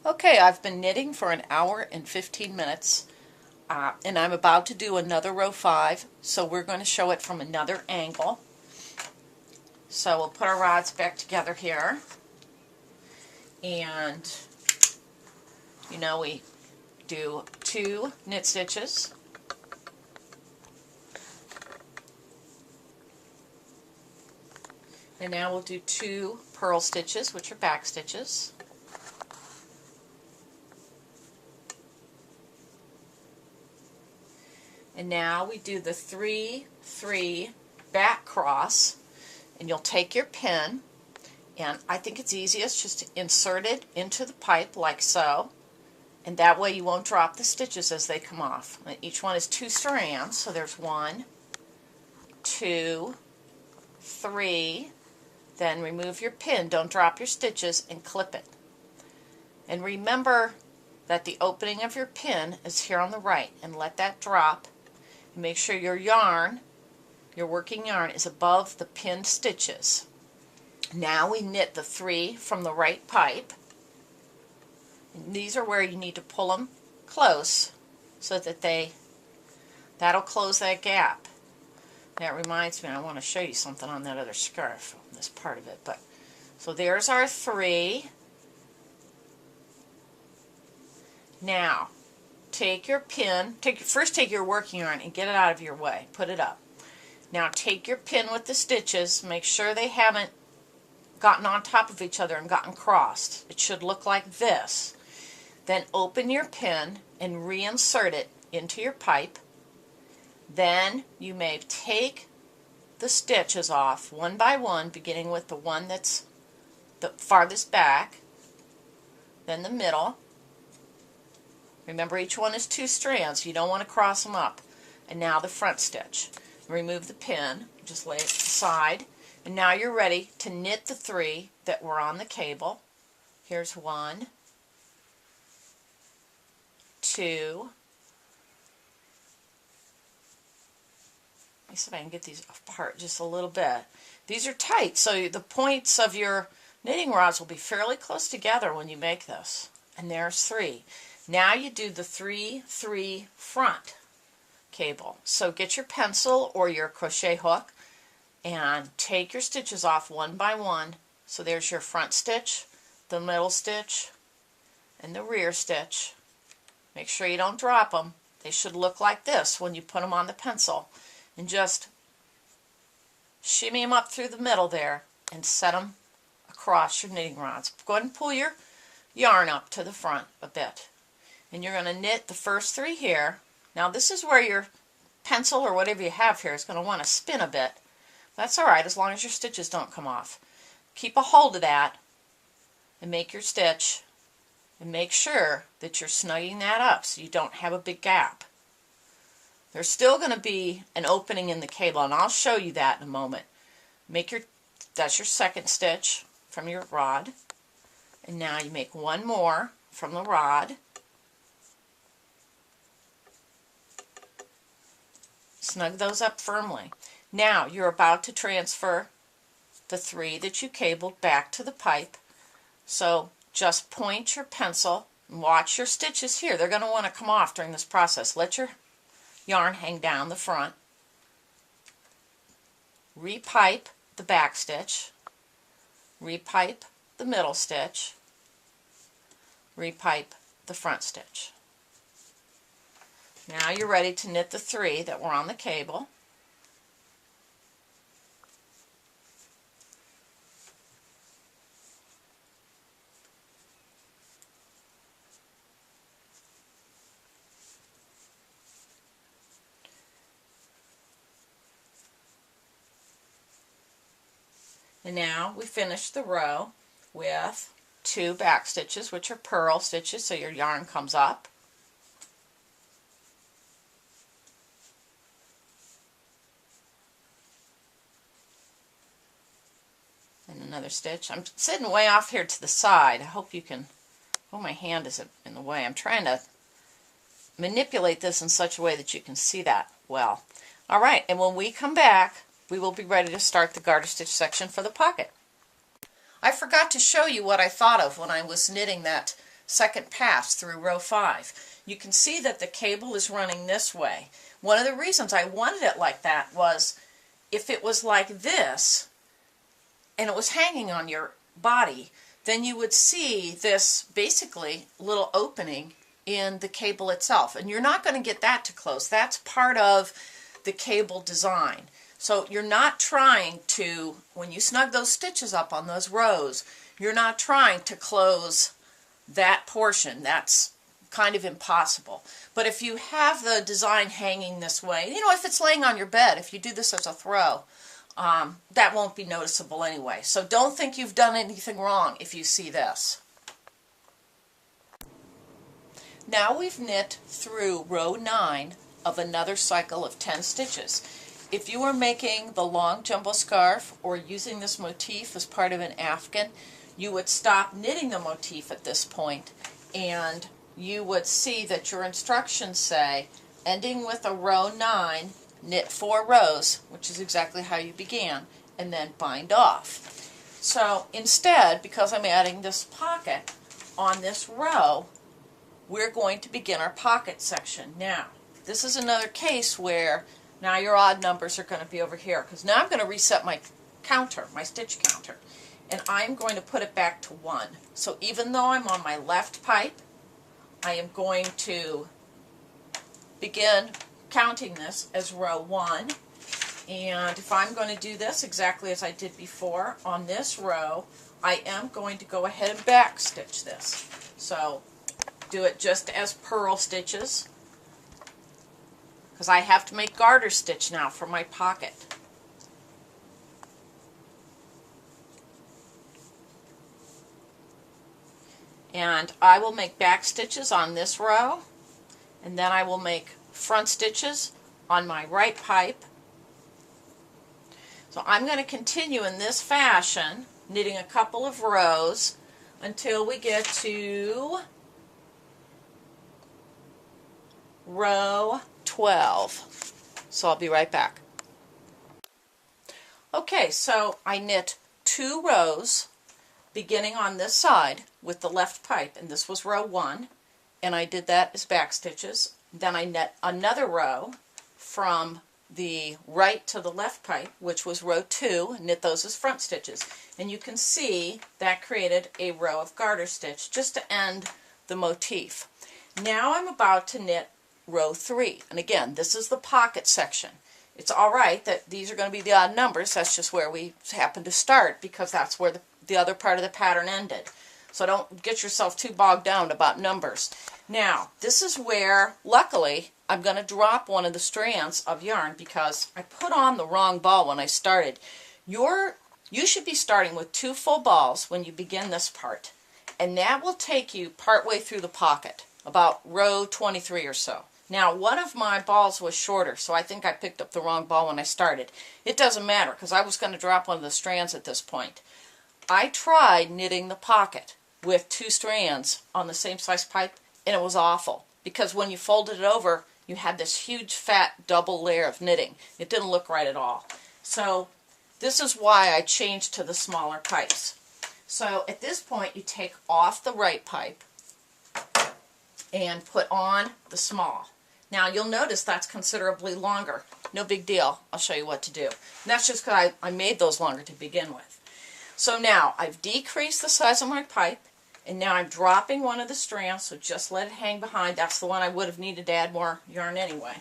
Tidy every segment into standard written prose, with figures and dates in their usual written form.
Okay, I've been knitting for an hour and 15 minutes, and I'm about to do another row 5, so we're going to show it from another angle. So we'll put our rods back together here, and we do 2 knit stitches, and now we'll do 2 purl stitches, which are back stitches. And now we do the 3-3 back cross, and you'll take your pin, and I think it's easiest just to insert it into the pipe like so, and that way you won't drop the stitches as they come off. And each one is 2 strands, so there's 1, 2, 3, then remove your pin, don't drop your stitches, and clip it. And remember that the opening of your pin is here on the right, and let that drop. Make sure your yarn, your working yarn, is above the pinned stitches. Now we knit the 3 from the right pipe. And these are where you need to pull them close so that that'll close that gap. That reminds me, I want to show you something on that other scarf, on this part of it. So there's our 3. Now, take your pin, first take your working yarn and get it out of your way. Put it up. Now take your pin with the stitches, make sure they haven't gotten on top of each other and gotten crossed. It should look like this. Then open your pin and reinsert it into your pipe. Then you may take the stitches off one by one, beginning with the one that's the farthest back, then the middle. Remember, each one is 2 strands. You don't want to cross them up. And now the front stitch. Remove the pin. Just lay it aside. And now you're ready to knit the 3 that were on the cable. Here's 1, 2. Let me see if I can get these apart just a little bit. These are tight, so the points of your knitting rods will be fairly close together when you make this. And there's 3. Now you do the 3-3 front cable. So get your pencil or your crochet hook and take your stitches off one by one. So there's your front stitch, the middle stitch, and the rear stitch. Make sure you don't drop them. They should look like this when you put them on the pencil. And just shimmy them up through the middle there and set them across your knitting rods. Go ahead and pull your yarn up to the front a bit. And you're going to knit the first 3 here. Now this is where your pencil or whatever you have here is going to want to spin a bit. That's alright as long as your stitches don't come off. Keep a hold of that and make your stitch and make sure that you're snugging that up so you don't have a big gap. There's still going to be an opening in the cable, and I'll show you that in a moment. That's your second stitch from your rod. And now you make 1 more from the rod. Snug those up firmly. Now you're about to transfer the 3 that you cabled back to the pipe. So just point your pencil and watch your stitches here. They're going to want to come off during this process. Let your yarn hang down the front. Repipe the back stitch. Repipe the middle stitch. Repipe the front stitch. Now you're ready to knit the 3 that were on the cable. And now we finish the row with 2 back stitches, which are purl stitches, so your yarn comes up. And another stitch. I'm sitting way off here to the side. I hope you can... Oh, my hand is in the way. I'm trying to manipulate this in such a way that you can see that well. Alright, and when we come back, we will be ready to start the garter stitch section for the pocket. I forgot to show you what I thought of when I was knitting that second pass through row 5. You can see that the cable is running this way. One of the reasons I wanted it like that was if it was like this and it was hanging on your body, then you would see this basically little opening in the cable itself. And you're not going to get that to close. That's part of the cable design. So you're not trying to, when you snug those stitches up on those rows, you're not trying to close that portion. That's kind of impossible. But if you have the design hanging this way, you know, if it's laying on your bed, if you do this as a throw, that won't be noticeable anyway. So don't think you've done anything wrong if you see this. Now we've knit through row 9 of another cycle of 10 stitches. If you were making the long jumbo scarf or using this motif as part of an afghan, you would stop knitting the motif at this point, and you would see that your instructions say, ending with a row 9, knit 4 rows, which is exactly how you began, and then bind off. So instead, because I'm adding this pocket on this row, we're going to begin our pocket section. Now, this is another case where now your odd numbers are going to be over here, because now I'm going to reset my counter, my stitch counter, and I'm going to put it back to 1. So even though I'm on my left pipe, I am going to begin counting this as row 1. And if I'm going to do this exactly as I did before on this row, I am going to go ahead and back stitch this. So do it just as purl stitches, because I have to make garter stitch now for my pocket. And I will make back stitches on this row, and then I will make front stitches on my right pipe. So I'm going to continue in this fashion, knitting a couple of rows until we get to row 12. So I'll be right back. Okay, so I knit 2 rows beginning on this side with the left pipe, and this was row 1, and I did that as back stitches. Then I knit another row from the right to the left pipe, which was row 2, knit those as front stitches. And you can see that created a row of garter stitch just to end the motif. Now I'm about to knit row 3, and again, this is the pocket section. It's alright that these are going to be the odd numbers. That's just where we happen to start, because that's where the other part of the pattern ended. So don't get yourself too bogged down about numbers. Now, this is where, luckily, I'm going to drop one of the strands of yarn because I put on the wrong ball when I started. You should be starting with 2 full balls when you begin this part, and that will take you partway through the pocket, about row 23 or so. Now, one of my balls was shorter, so I think I picked up the wrong ball when I started. It doesn't matter, because I was going to drop one of the strands at this point. I tried knitting the pocket with 2 strands on the same size pipe, and it was awful, because when you folded it over, you had this huge fat double layer of knitting. It didn't look right at all. So this is why I changed to the smaller pipes. So at this point, you take off the right pipe and put on the small. Now you'll notice that's considerably longer. No big deal. I'll show you what to do. And that's just because I made those longer to begin with. So now I've decreased the size of my pipe, and now I'm dropping one of the strands, so just let it hang behind. That's the one I would have needed to add more yarn anyway.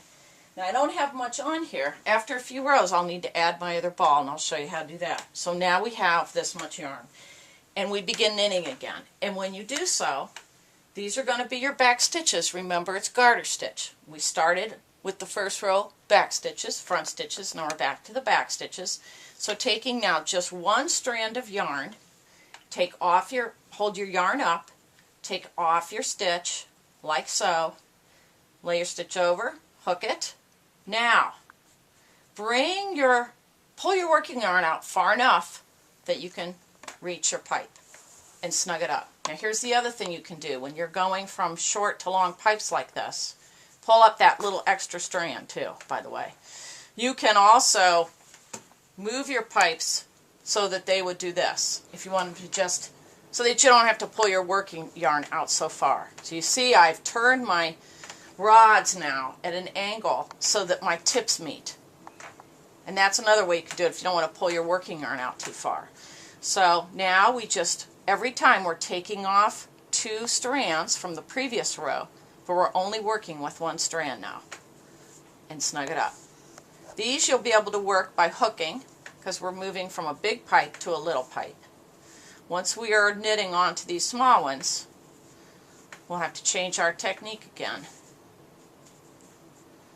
Now I don't have much on here. After a few rows I'll need to add my other ball, and I'll show you how to do that. So now we have this much yarn. And we begin knitting again. And when you do so, these are going to be your back stitches. Remember, it's garter stitch. We started with the first row back stitches, front stitches, now we're back to the back stitches. So taking now just 1 strand of yarn, hold your yarn up, take off your stitch, like so, lay your stitch over, hook it. Now, pull your working yarn out far enough that you can reach your pipe and snug it up. Now here's the other thing you can do when you're going from short to long pipes like this. Pull up that little extra strand too, by the way. You can also move your pipes so that they would do this. If you want them to just so that you don't have to pull your working yarn out so far. So you see I've turned my rods now at an angle so that my tips meet. And that's another way you can do it if you don't want to pull your working yarn out too far. So now we just, every time we're taking off 2 strands from the previous row, but we're only working with 1 strand now, and snug it up. These you'll be able to work by hooking, because we're moving from a big pipe to a little pipe. Once we are knitting onto these small ones, we'll have to change our technique again.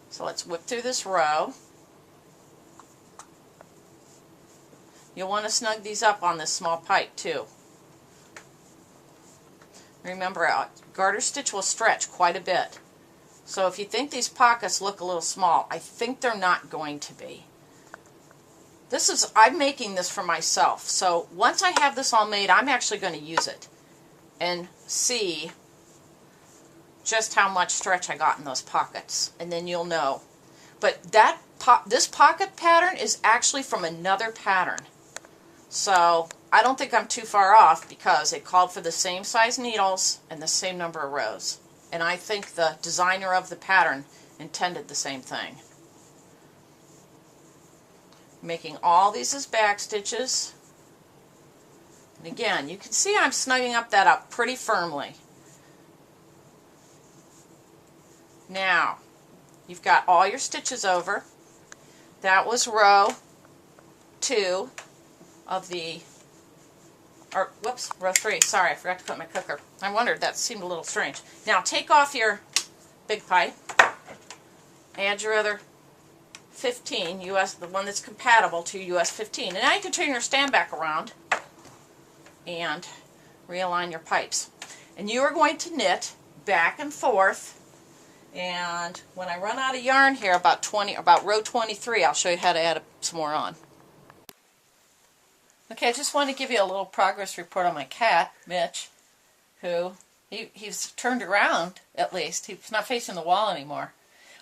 So let's whip through this row. You'll want to snug these up on this small pipe too. Remember, a garter stitch will stretch quite a bit. So if you think these pockets look a little small, I think they're not going to be. I'm making this for myself. So once I have this all made, I'm actually going to use it and see just how much stretch I got in those pockets. And then you'll know. But this pocket pattern is actually from another pattern. So I don't think I'm too far off because it called for the same size needles and the same number of rows. And I think the designer of the pattern intended the same thing. Making all these as back stitches. And again, you can see I'm snugging that up pretty firmly. Now, you've got all your stitches over. That was row 2 of the, or whoops, row 3. Sorry, I forgot to put my cooker. I wondered, that seemed a little strange. Now take off your big pipe, add your other 15, US, the one that's compatible to US 15. And now you can turn your stand back around and realign your pipes. And you are going to knit back and forth. And when I run out of yarn here, about row 23, I'll show you how to add some more on. Okay, I just want to give you a little progress report on my cat, Mitch, who, he's turned around, at least. He's not facing the wall anymore.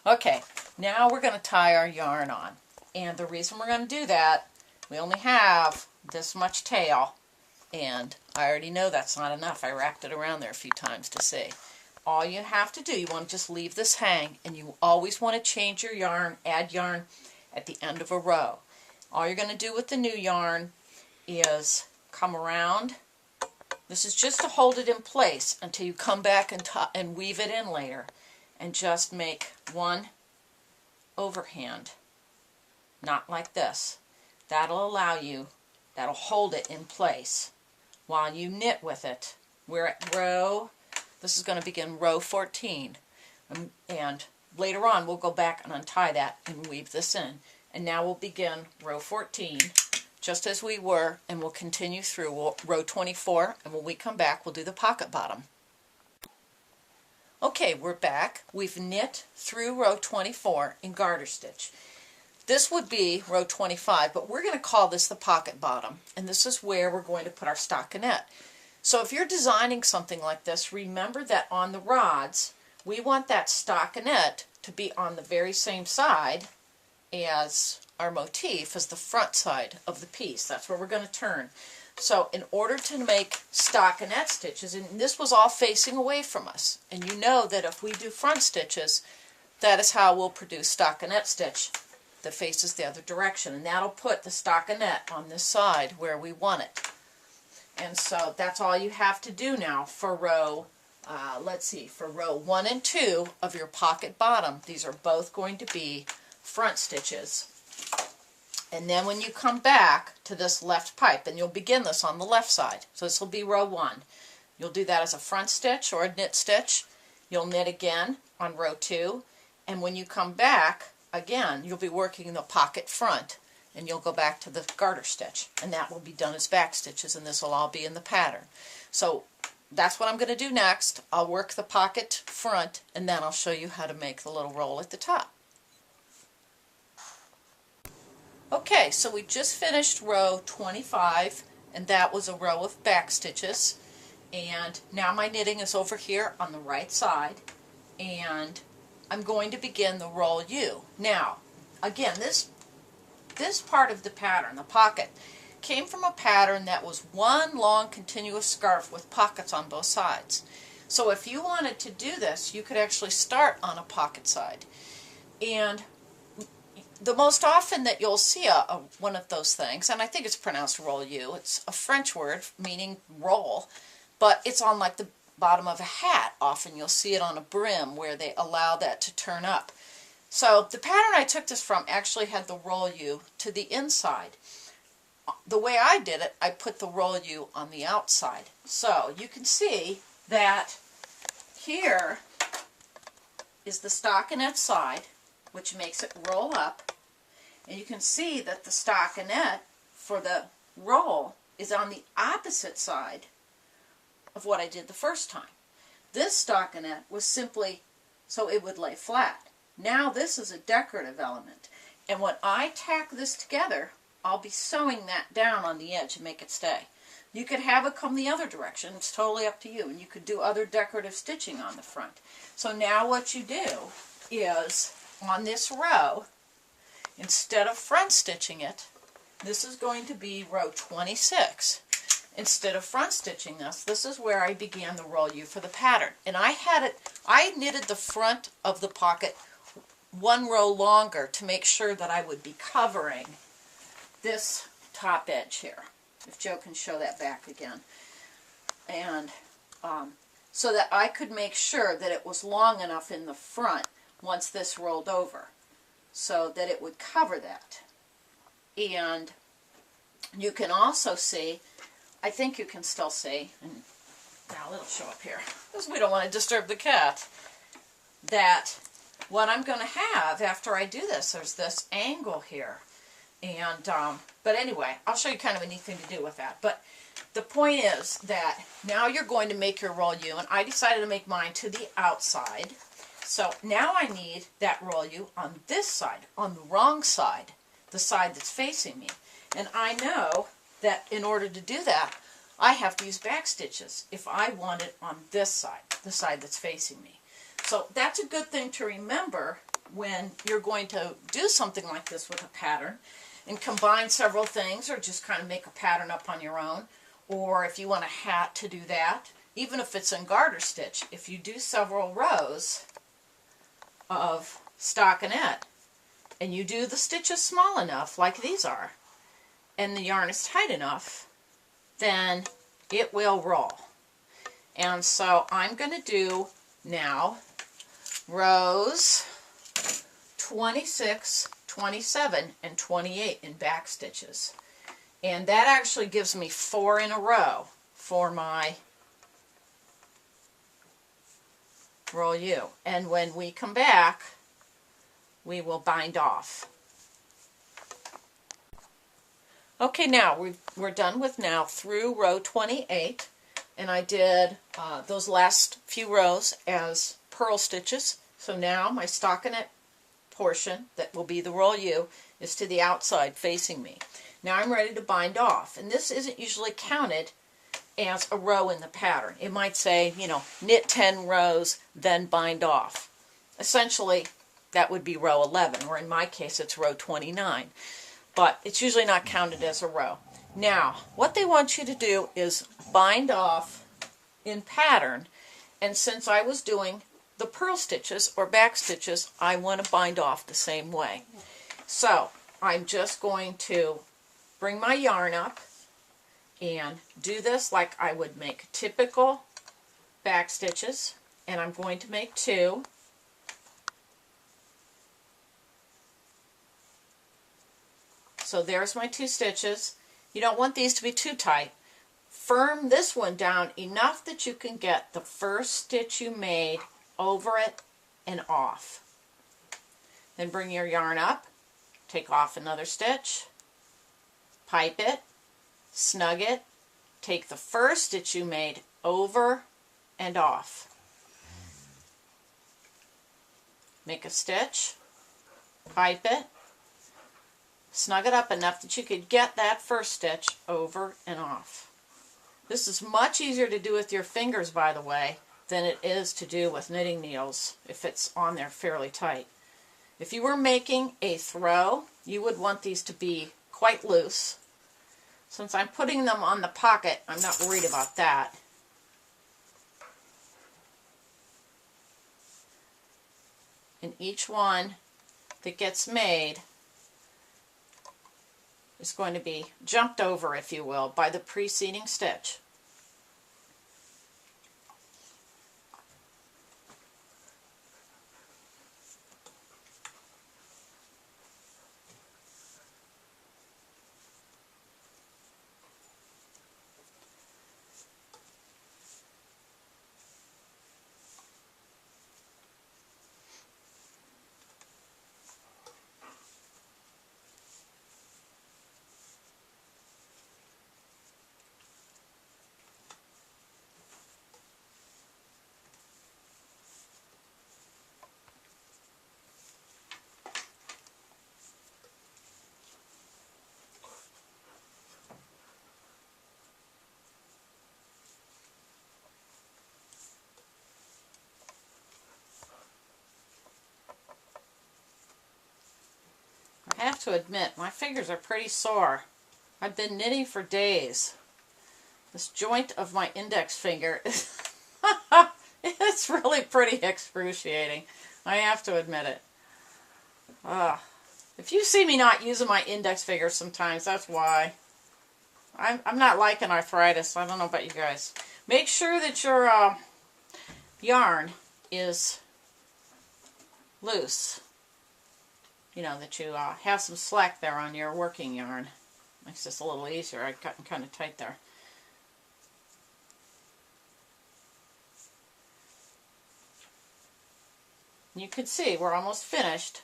Okay, now we're going to tie our yarn on. And the reason we're going to do that, we only have this much tail, and I already know that's not enough. I wrapped it around there a few times to see. All you have to do, you want to just leave this hang, and you always want to change your yarn, add yarn at the end of a row. All you're going to do with the new yarn is come around. This is just to hold it in place until you come back and weave it in later, and just make one overhand, not like this. That'll allow you, that'll hold it in place while you knit with it. We're at this is going to begin row 14, and later on we'll go back and untie that and weave this in. And now we'll begin row 14 just as we were, and we'll continue through row 24, and when we come back we'll do the pocket bottom. Okay, we're back. We've knit through row 24 in garter stitch. This would be row 25, but we're going to call this the pocket bottom, and this is where we're going to put our stockinette. So if you're designing something like this, remember that on the rods, we want that stockinette to be on the very same side as our motif, as the front side of the piece. That's where we're going to turn. So in order to make stockinette stitches, and this was all facing away from us, and you know that if we do front stitches, that is how we'll produce stockinette stitch that faces the other direction, and that'll put the stockinette on this side where we want it. And so that's all you have to do now for row, for row 1 and 2 of your pocket bottom. These are both going to be front stitches. And then when you come back to this left pipe, and you'll begin this on the left side, so this will be row 1. You'll do that as a front stitch or a knit stitch. You'll knit again on row 2, and when you come back, again, you'll be working the pocket front, and you'll go back to the garter stitch, and that will be done as back stitches, and this will all be in the pattern. So that's what I'm going to do next. I'll work the pocket front, and then I'll show you how to make the little roll at the top. Okay, so we just finished row 25, and that was a row of back stitches, and now my knitting is over here on the right side, and I'm going to begin the roll U. Now, again, this part of the pattern, the pocket, came from a pattern that was one long continuous scarf with pockets on both sides. So if you wanted to do this, you could actually start on a pocket side. And the most often that you'll see one of those things, and I think it's pronounced roll-u, it's a French word meaning roll, but it's on like the bottom of a hat. Often you'll see it on a brim where they allow that to turn up. So the pattern I took this from actually had the roll-u to the inside. The way I did it, I put the roll-u on the outside. So you can see that here is the stockinette side, which makes it roll up. And you can see that the stockinette for the roll is on the opposite side of what I did the first time. This stockinette was simply so it would lay flat. Now this is a decorative element. And when I tack this together, I'll be sewing that down on the edge and make it stay. You could have it come the other direction. It's totally up to you. And you could do other decorative stitching on the front. So now what you do is, on this row, instead of front stitching it, this is going to be row 26. Instead of front stitching this is where I began the roll-u for the pattern. And I knitted the front of the pocket one row longer to make sure that I would be covering this top edge here. If Joe can show that back again. And so that I could make sure that it was long enough in the front once this rolled over, so that it would cover that. And you can also see, I think you can still see, and now it'll show up here, because we don't want to disturb the cat, that what I'm going to have after I do this, there's this angle here. And, but anyway, I'll show you kind of a neat thing to do with that. But the point is that now you're going to make your roll-u, and I decided to make mine to the outside. So now I need that roll-u on this side, on the wrong side, the side that's facing me. And I know that in order to do that, I have to use back stitches if I want it on this side, the side that's facing me. So that's a good thing to remember when you're going to do something like this with a pattern and combine several things, or just kind of make a pattern up on your own, or if you want a hat to do that, even if it's in garter stitch, if you do several rows of stockinette and you do the stitches small enough, like these are, and the yarn is tight enough, then it will roll. And so I'm going to do now rows 26, 27, and 28 in back stitches. And that actually gives me 4 in a row for my roll-u. And when we come back, we will bind off. Okay, now we're done with now through row 28, and I did those last few rows as purl stitches. So now my stockinette portion, that will be the roll-u, is to the outside facing me. Now I'm ready to bind off, and this isn't usually counted as a row in the pattern. It might say, you know, knit 10 rows, then bind off. Essentially, that would be row 11, or in my case, it's row 29. But it's usually not counted as a row. Now, what they want you to do is bind off in pattern, and since I was doing the purl stitches or back stitches, I want to bind off the same way. So I'm just going to bring my yarn up and do this like I would make typical back stitches, and I'm going to make 2. So there's my 2 stitches. You don't want these to be too tight. Firm this one down enough that you can get the first stitch you made over it and off. Then bring your yarn up, take off another stitch, pipe it, snug it, take the first stitch you made over and off. Make a stitch, pipe it, snug it up enough that you could get that first stitch over and off. This is much easier to do with your fingers, by the way, than it is to do with knitting needles if it's on there fairly tight. If you were making a throw, you would want these to be quite loose. Since I'm putting them on the pocket, I'm not worried about that. And each one that gets made is going to be jumped over, if you will, by the preceding stitch. I have to admit, my fingers are pretty sore. I've been knitting for days. This joint of my index finger is it's really pretty excruciating. I have to admit it. If you see me not using my index finger sometimes, that's why. I'm not liking arthritis. I don't know about you guys. Make sure that your yarn is loose. You know, that you have some slack there on your working yarn. Makes this a little easier. I got kind of tight there. You can see we're almost finished.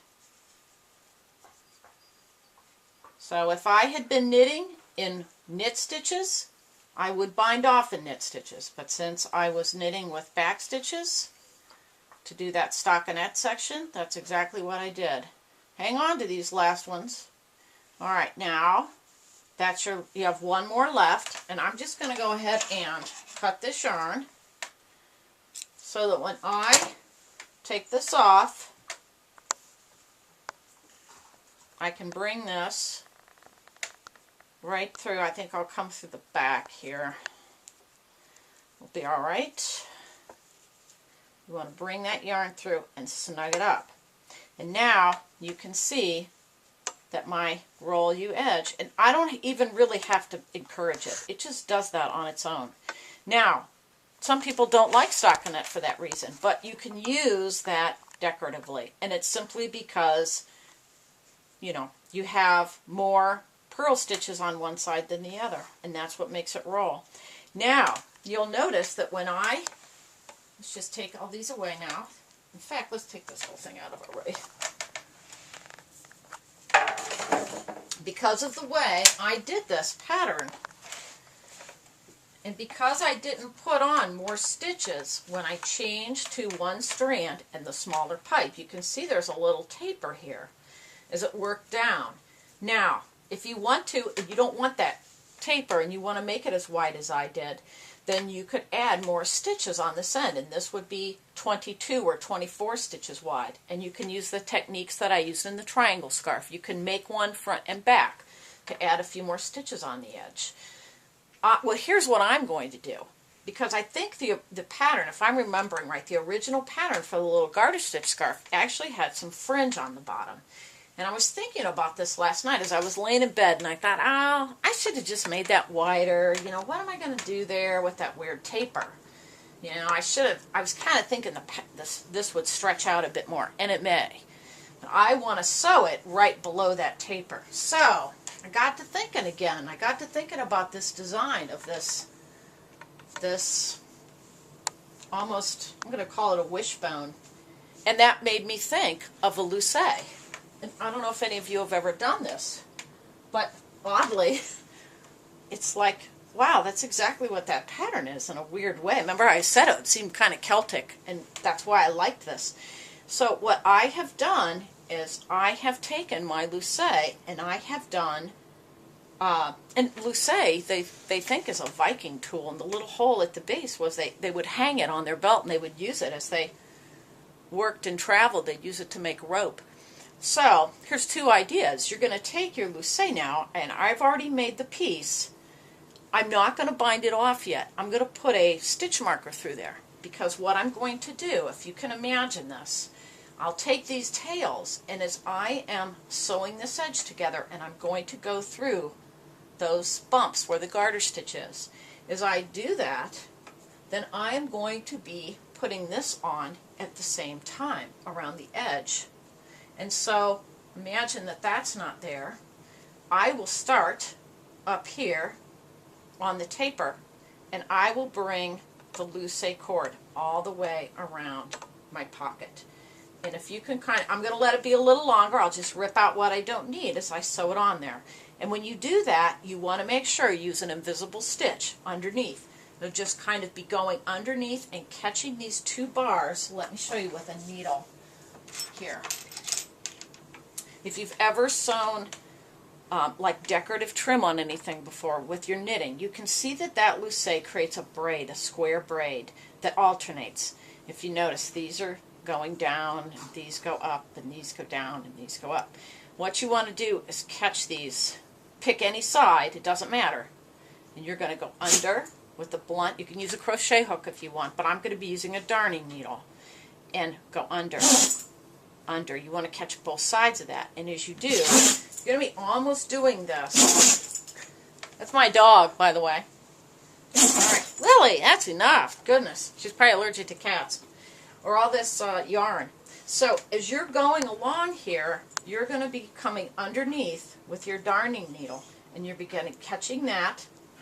So if I had been knitting in knit stitches, I would bind off in knit stitches. But since I was knitting with back stitches to do that stockinette section, that's exactly what I did. Hang on to these last ones. All right, now that's you have one more left, and I'm just going to go ahead and cut this yarn so that when I take this off, I can bring this right through. I think I'll come through the back here. Will be all right. You want to bring that yarn through and snug it up. And now you can see that my roll you edge, and I don't even really have to encourage it. It just does that on its own. Now, some people don't like stockinette for that reason, but you can use that decoratively. And it's simply because, you know, you have more purl stitches on one side than the other, and that's what makes it roll. Now, you'll notice that when let's just take all these away now. In fact, let's take this whole thing out of our way. Because of the way I did this pattern, and because I didn't put on more stitches when I changed to one strand and the smaller pipe, you can see there's a little taper here as it worked down. Now, if you want to, if you don't want that taper and you want to make it as wide as I did, then you could add more stitches on this end, and this would be 22 or 24 stitches wide. And you can use the techniques that I used in the triangle scarf. You can make one front and back to add a few more stitches on the edge. Well, here's what I'm going to do, because I think the pattern, if I'm remembering right, the original pattern for the little garter stitch scarf actually had some fringe on the bottom. And I was thinking about this last night as I was laying in bed, and I thought, oh, I should have just made that wider. You know, what am I going to do there with that weird taper? You know, I was kind of thinking this would stretch out a bit more, and it may. But I want to sew it right below that taper. So, I got to thinking again. I got to thinking about this design of this almost, I'm going to call it a wishbone. And that made me think of a lucet. And I don't know if any of you have ever done this, but oddly, it's like, wow, that's exactly what that pattern is in a weird way. Remember I said it seemed kind of Celtic, and that's why I liked this. So what I have done is I have taken my lucet and I have done, and lucet they think is a Viking tool, and the little hole at the base was they would hang it on their belt and they would use it as they worked and traveled. They'd use it to make rope. So, here's two ideas. You're going to take your lucet now, and I've already made the piece I'm not going to bind it off yet. I'm going to put a stitch marker through there, because what I'm going to do, if you can imagine this, I'll take these tails, and as I am sewing this edge together, and I'm going to go through those bumps where the garter stitch is. As I do that, then I am going to be putting this on at the same time around the edge. And so imagine that that's not there. I will start up here on the taper, and I will bring the lucet cord all the way around my pocket. And if you can I'm going to let it be a little longer. I'll just rip out what I don't need as I sew it on there. And when you do that, you want to make sure you use an invisible stitch underneath. It'll just kind of be going underneath and catching these two bars. Let me show you with a needle here. If you've ever sewn like decorative trim on anything before with your knitting, you can see that that lucet creates a braid, a square braid that alternates. If you notice, these are going down, and these go up, and these go down, and these go up. What you want to do is catch these. Pick any side, it doesn't matter. And you're going to go under with the blunt. You can use a crochet hook if you want, but I'm going to be using a darning needle. And go under, under. You want to catch both sides of that. And as you do, you're going to be almost doing this. That's my dog, by the way. Alright, Lily, that's enough. Goodness, she's probably allergic to cats. Or all this yarn. So as you're going along here, you're going to be coming underneath with your darning needle, and you're beginning catching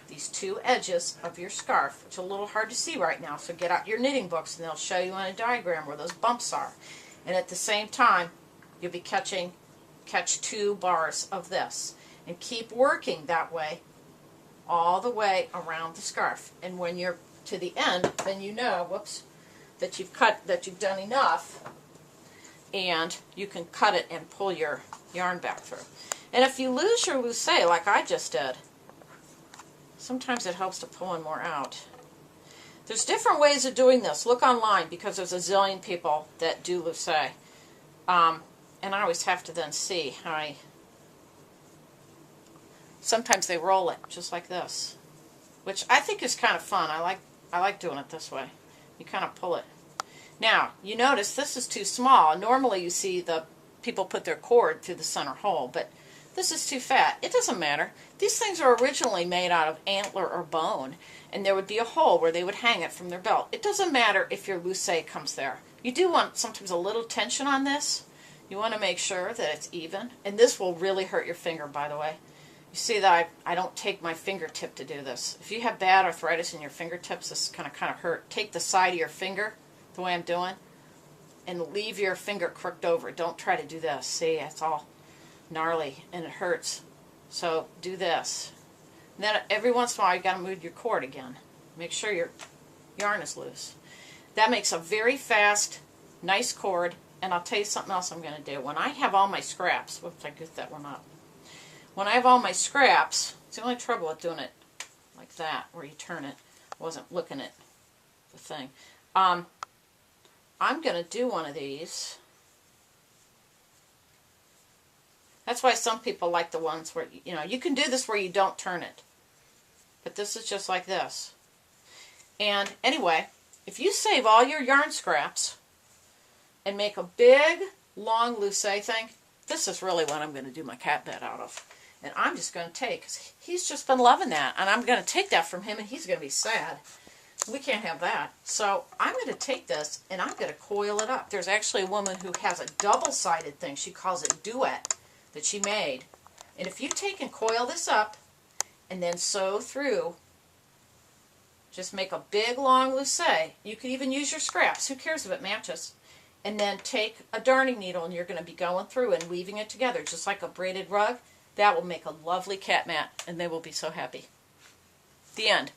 these two edges of your scarf, which is a little hard to see right now, so get out your knitting books and they'll show you on a diagram where those bumps are. And at the same time, you'll be catch two bars of this, and keep working that way all the way around the scarf. And when you're to the end, then you know, whoops, that you've done enough, and you can cut it and pull your yarn back through. And if you lose your lucet like I just did, sometimes it helps to pull one more out. There's different ways of doing this. Look online, because there's a zillion people that do lucet. And I always have to then see how sometimes they roll it just like this, which I think is kind of fun. I like doing it this way. You kind of pull it. Now, you notice this is too small. Normally you see the people put their cord through the center hole, but this is too fat. It doesn't matter. These things are originally made out of antler or bone, and there would be a hole where they would hang it from their belt. It doesn't matter if your lucet comes there. You do want sometimes a little tension on this. You want to make sure that it's even, and this will really hurt your finger, by the way. You see that I don't take my fingertip to do this. If you have bad arthritis in your fingertips, this is kind of hurt. Take the side of your finger, the way I'm doing, and leave your finger crooked over. Don't try to do this. See, it's all gnarly and it hurts. So do this. And then every once in a while you got to move your cord again. Make sure your yarn is loose. That makes a very fast, nice cord. And I'll tell you something else I'm going to do. When I have all my scraps, whoops, I goofed that one up. When I have all my scraps, it's the only trouble with doing it like that, where you turn it. I wasn't looking at the thing. I'm going to do one of these. That's why some people like the ones where, you can do this where you don't turn it. But this is just like this. And anyway, if you save all your yarn scraps and make a big, long lucet thing, this is really what I'm going to do my cat bed out of. And I'm just going to take, because he's just been loving that, and I'm going to take that from him, and he's going to be sad. We can't have that. So I'm going to take this, and I'm going to coil it up. There's actually a woman who has a double-sided thing. She calls it duet, that she made. And if you take and coil this up, and then sew through, just make a big, long lucet. You can even use your scraps. Who cares if it matches? And then take a darning needle, and you're going to be going through and weaving it together, just like a braided rug. That will make a lovely cat mat, and they will be so happy. The end.